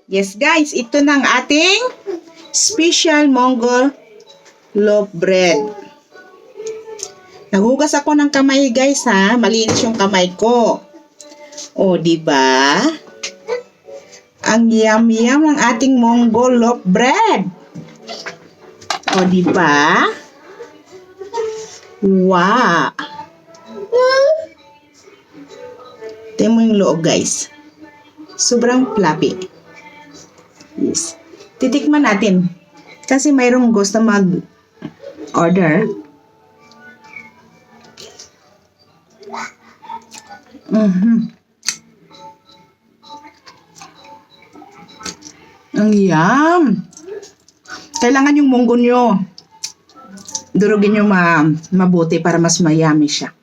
Yes guys, ito na ang ating special Mongol loaf bread. Naghugas ako ng kamay guys ha, malinis yung kamay ko. O, di ba? Ang yum-yum ng ating Mongol loaf bread. O, di ba? Wow! Tingnan mo yung loob guys. Sobrang fluffy. Yes. Titikman natin. Kasi mayroong gusto mag-order. Ang yum! Kailangan yung munggo nyo durugin nyo mabuti para mas mayami siya.